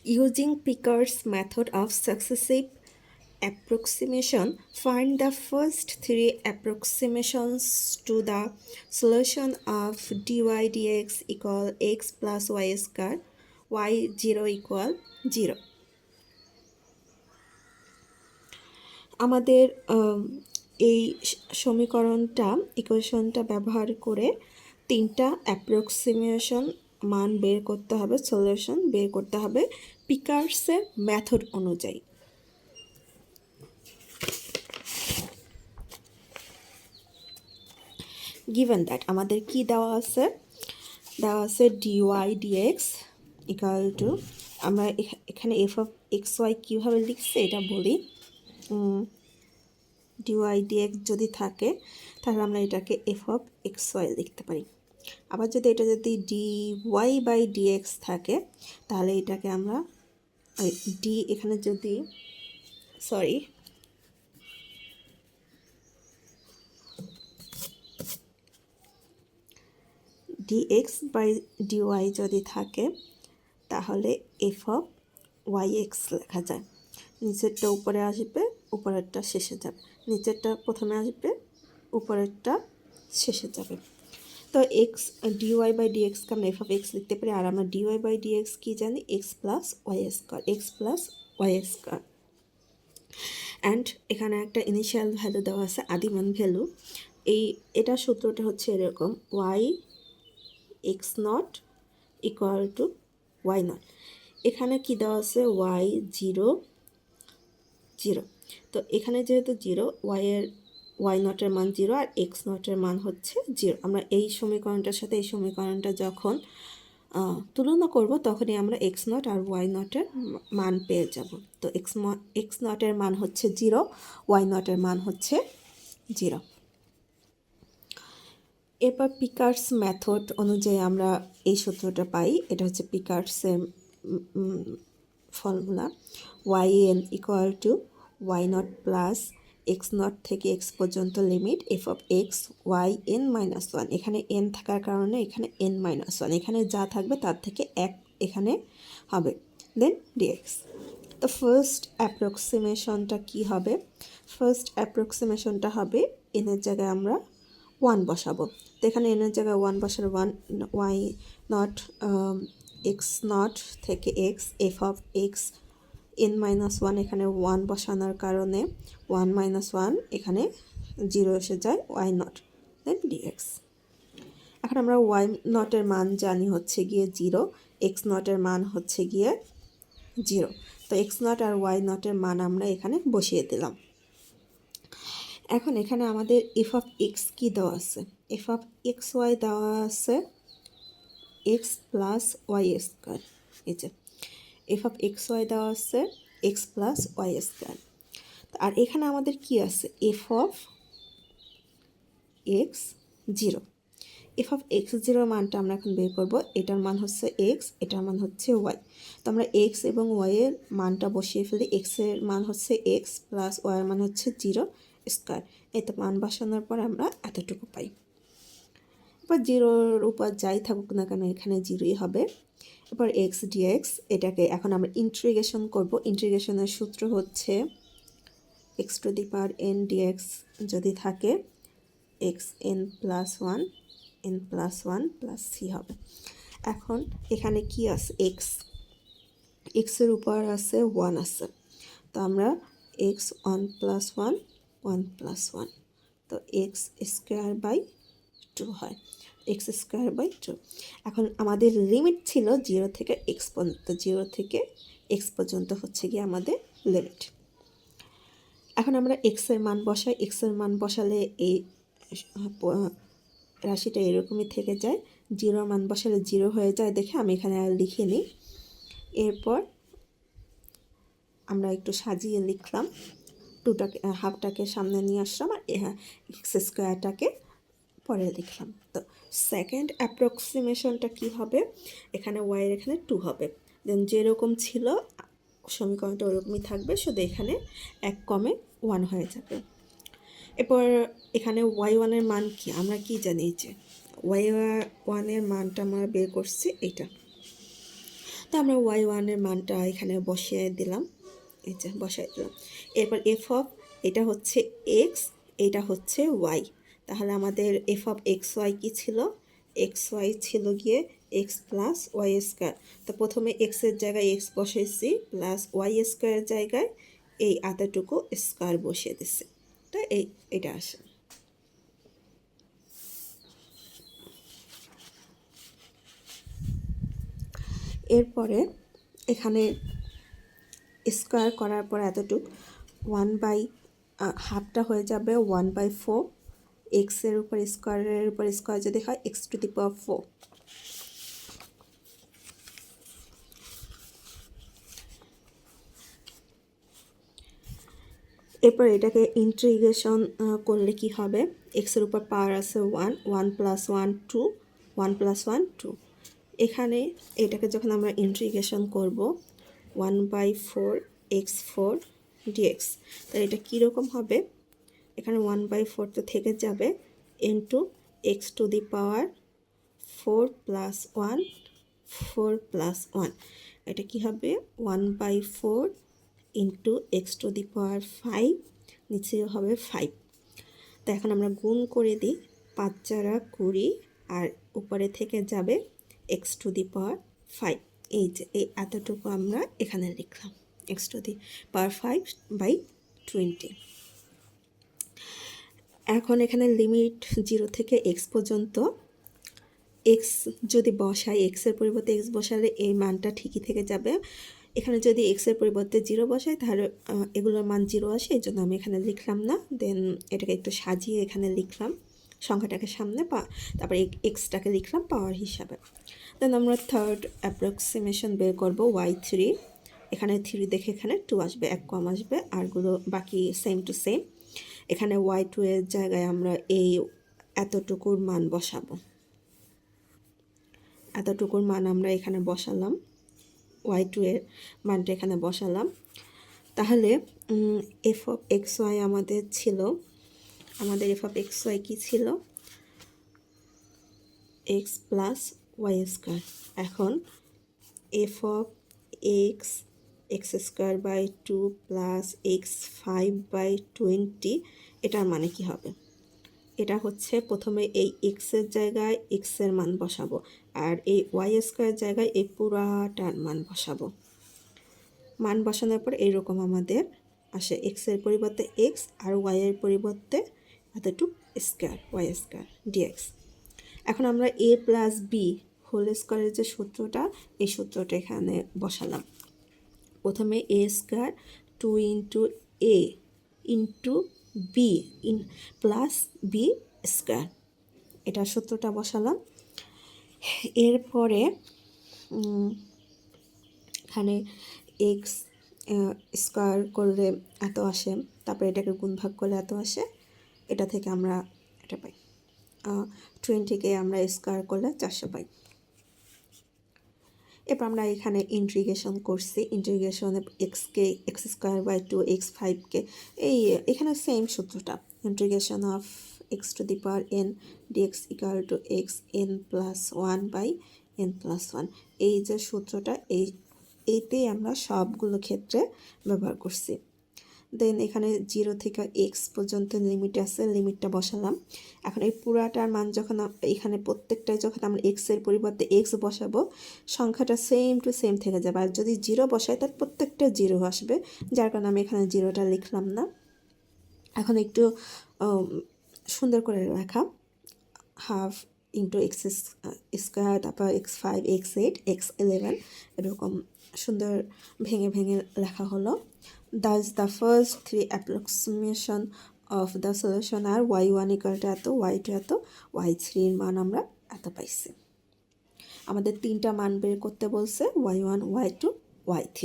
Using Picard's method of successive approximation, find the first three approximations to the solution of dy dx equal x plus y square, y0 equal 0. আমাদের এই সমীকরণটা ইকুয়েশনটা ব্যবহার করে তিনটা approximation মান বের করতে হবে, সলিউশন বের করতে হবে পিকার্সের মেথড অনুযায়ী। গিভেন দ্যাট আমাদের কি দেওয়া আছে dy dx ইকুয়াল টু, আমরা এখানে এফ অফ এক্স ওয়াই কীভাবে লিখছে এটা বলি। dy dx যদি থাকে তাহলে আমরা এটাকে এফ অফ এক্স ওয়াই লিখতে পারি। আবার যদি এটা যদি dy বাই dx থাকে তাহলে এটাকে আমরা ডি এখানে যদি dx বাই dy যদি থাকে তাহলে এফ অফ ওয়াই এক্স লেখা যায়। নিচেরটা উপরে আসবে, উপরেরটা শেষে যাবে, নিচেরটা প্রথমে আসবে, উপরেরটা শেষে যাবে। তো এক্স ডিওয়াই বাই ডিএক্সকে আমরা এফ অফ এক্স লিখতে পারি, আর আমরা ডিওয়াই বাই ডিএক্স কী জানি, x plus y square, x plus y square. And এখানে একটা ইনিশিয়াল ভ্যালু দেওয়া আছে, আদিমান ভ্যালু। এটা সূত্রটা হচ্ছে এরকম, y x naught equal to y naught. এখানে কি দেওয়া আছে, ওয়াই 0 0। তো এখানে যেহেতু 0, ওয়াই নটের মান 0 আর এক্স নটের মান হচ্ছে 0। আমরা এই সমীকরণটার সাথে এই সমীকরণটা যখন তুলনা করব তখনই আমরা এক্স নট আর ওয়াই নটের মান পেয়ে যাব। তো এক্স নটের মান হচ্ছে 0, ওয়াই নটের মান হচ্ছে 0। এরপর পিকার্স মেথড অনুযায়ী আমরা এই সূত্রটা পাই। এটা হচ্ছে পিকার্সের formula, y n equal to y not plus x not থেকে এক্স পর্যন্ত limit f of x y n minus one. এখানে এন থাকার কারণে এখানে এন মাইনাস ওয়ান, এখানে যা থাকবে তার থেকে এক এখানে হবে, দেন ডিএক্স। তো ফার্স্ট অ্যাপ্রক্সিমেশনটা কি হবে, ফার্স্ট অ্যাপ্রক্সিমেশনটা হবে এনের জায়গায় আমরা 1 বসাবো। তো এখানে এনের জায়গায় 1 বসার, ওয়াই নট এক্স নট থেকে x F of x N minus one, এখানে 1 বসানোর কারণে 1 মাইনাস 1 এখানে 0 এসে যায়, ওয়াই নট, দেন ডিএক্স। এখন আমরা ওয়াই নটের মান জানি হচ্ছে গিয়ে 0, এক্স নটের মান হচ্ছে গিয়ে 0। তো এক্স নট আর ওয়াই নটের মান আমরা এখানে বসিয়ে দিলাম। এখন এখানে আমাদের এফ অফ এক্স কী দেওয়া আছে, এফ অফ এক্স ওয়াই দেওয়া আছে এক্স প্লাস ওয়াই স্কোয়ার। এই যে এফ অফ এক্স ওয়াই দেওয়া আছে এক্স প্লাস ওয়াই স্কোয়ার। আর এখানে আমাদের কি আছে, F of x 0। F of x 0 মানটা আমরা এখন বের করব। এটার মান হচ্ছে এক্স, এটার মান হচ্ছে ওয়াই। তো আমরা এক্স এবং ওয়াইয়ের মানটা বসিয়ে ফেলি। এক্সের মান হচ্ছে এক্স প্লাস ওয়াইয়ের মান হচ্ছে 0 স্কোয়ার। এতে মান বসানোর পর আমরা এতটুকু পাই। এবার 0-র উপর যাই থাকুক না কেন এখানে 0ই হবে। এবার এক্স ডিএক্স, এটাকে এখন আমরা ইন্টিগ্রেশন করব। ইন্টিগ্রেশনের সূত্র হচ্ছে x to the power n d x যদি থাকে x n plus 1 n plus 1 plus c হবে। এখন এখানে কি আছে, এক্সের উপর আছে 1 আছে, তো আমরা এক্স 1 প্লাস 1 1 প্লাস 1, তো এক্স স্কোয়ার বাই 2 হয়, এক্স স্কোয়ার বাই 2। এখন আমাদের লিমিট ছিল 0 থেকে এক্স পর্যন্ত, 0 থেকে এক্স পর্যন্ত হচ্ছে গিয়ে আমাদের লিমিট। এখন আমরা এক্সের মান বসাই, এক্সের মান বসালে এই রাশিটা এরকমই থেকে যায়, 0 মান বসালে 0 হয়ে যায় দেখে আমি এখানে আর লিখে নিই। এরপর আমরা একটু সাজিয়ে লিখলাম, হাফটাকে সামনে নিয়ে আসলাম আর এক্স স্কোয়ারটাকে পরে লিখলাম। তো সেকেন্ড অ্যাপ্রক্সিমেশনটা কি হবে, এখানে ওয়াইয়ের এখানে 2 হবে, দেন যেরকম ছিল সমীকরণটা ওরকমই থাকবে, শুধু এখানে 1 কমে 1 হয়ে যাবে। এরপর এখানে ওয়াই ওয়ানের মান কি, আমরা কি জানি যে ওয়াই ওয়ানের মানটা আমরা বের করছি এটা। তো আমরা y1 এর মানটা এখানে বসিয়ে দিলাম, এই যে বসাই দিলাম। এরপর এফ অফ এটা হচ্ছে এক্স, এটা হচ্ছে ওয়াই। তাহলে আমাদের এফ অফ এক্স ওয়াই কী ছিল? এক্স ওয়াই ছিল গিয়ে এক্স প্লাস ওয়াই স্কোয়ার। তো প্রথমে এক্সের জায়গায় এক্স বসাইছি, প্লাস ওয়াই স্কোয়ারের জায়গায় এই আতাটুকু স্কোয়ার বসিয়ে দিছি। তো এটা আসে। এরপরে এখানে স্কোয়ার করার পর এতটুক 1/, হাফটা হয়ে যাবে 1/4। এক্সের উপর স্কোয়ারের উপর স্কোয়ার যদি হয় x⁴। এরপর এটাকে ইন্টিগ্রেশন করলে কি হবে? এক্সের উপর পাওয়ার আছে 1, 1 + 1 2, 1 + 1 2। এখানে এটাকে যখন আমরা ইন্টিগ্রেশন করব 1/4 x4 dx, তাহলে এটা কীরকম হবে? এখানে 1/4 তো থেকে যাবে, ইন্টু x⁴ 4 + 1, 4 + 1। এটা কি হবে? 1/4 ইন্টু x⁵, নিচেও হবে 5। তো এখন আমরা গুণ করে দিই, 5 × 20, আর উপরে থেকে যাবে x⁵। এই যে এই এতটুকু আমরা এখানে লিখলাম, x⁵/20। এখন এখানে লিমিট 0 থেকে x পর্যন্ত। এক্স যদি বসাই, এক্সের পরিবর্তে এক্স বসালে এই মানটা ঠিকই থেকে যাবে। এখানে যদি এক্সের পরিবর্তে 0 বসাই তাহলে এগুলোর মান 0 আসে, এই জন্য আমি এখানে লিখলাম না। দেন এটাকে একটু সাজিয়ে এখানে লিখলাম সংখ্যাটাকে সামনে, তারপরে এক্সটাকে লিখলাম পাওয়ার হিসাবে। দেন আমরা থার্ড অ্যাপ্রক্সিমেশন বের করব, y3। এখানে 3 দেখে এখানে 2 আসবে, 1 কম আসবে, আরগুলো বাকি সেম টু সেম। এখানে y2 এর জায়গায় আমরা এই এতটুকুর মান বসাবো, এতটুকুর মান আমরা এখানে বসালাম, y2 এর মানটা এখানে বসালাম। তাহলে এফ অফ এক্স ওয়াই আমাদের ছিল, আমাদের এফ অফ এক্স ওয়াই কী ছিল? X plus y square. এখন f of x x²/2 plus x5/20, এটার মানে কি হবে? এটা হচ্ছে প্রথমে এই এক্সের জায়গায় এক্সের মান বসাবো, আর এই y² জায়গায় এই পুরাটার মান বসাবো। মান বসানোর পর এইরকম আমাদের আসে, এক্সের পরিবর্তে এক্স আর ওয়াইয়ের পরিবর্তে এতটুক স্কোয়ার, y² dx। এখন আমরা a + b হোল স্কোয়ারের যে সূত্রটা, এই সূত্রটা এখানে বসালাম। প্রথমে a² 2 × a × b plus b square, এটা সূত্রটা বসালাম। এরপরে এখানে এক্স স্কোয়ার করলে এত আসে, তারপরে এটাকে গুণ ভাগ করলে এত আসে, এটা থেকে আমরা এটা পাই। 20কে আমরা স্কোয়ার করলে 400 পাই। এরপর আমরা এখানে ইন্টিগ্রেশন করছি, ইন্টিগ্রেশনে এক্সকে x²/2 x5কে এই এখানে সেম সূত্রটা, integration of x⁴n dx = xn + 1/n+1। এই যে সূত্রটা, এইতেই আমরা সবগুলো ক্ষেত্রে ব্যবহার করছি। দেন এখানে 0 থেকে x পর্যন্ত লিমিট আছে, লিমিটটা বসালাম। এখন এই পুরাটার মান যখন এখানে প্রত্যেকটাই যখন আমরা এক্সের পরিবর্তে এক্স বসাবো, সংখ্যাটা সেম টু সেম থেকে যাবে। আর যদি 0 বসাই তার প্রত্যেকটা 0 আসবে, যার কারণে আমি এখানে 0টা লিখলাম না। এখন একটু সুন্দর করে লেখা, হাফ ইন্টু x², তারপর x5, x8, x11, এরকম সুন্দর ভেঙে ভেঙে লেখা হলো। Thus the first 3 approximation of the solution are y1 = এত, y2 এত, y3 এর মান আমরা এত পাইছি। আমাদের 3টা মান বের করতে বলছে, y1, y2, y3।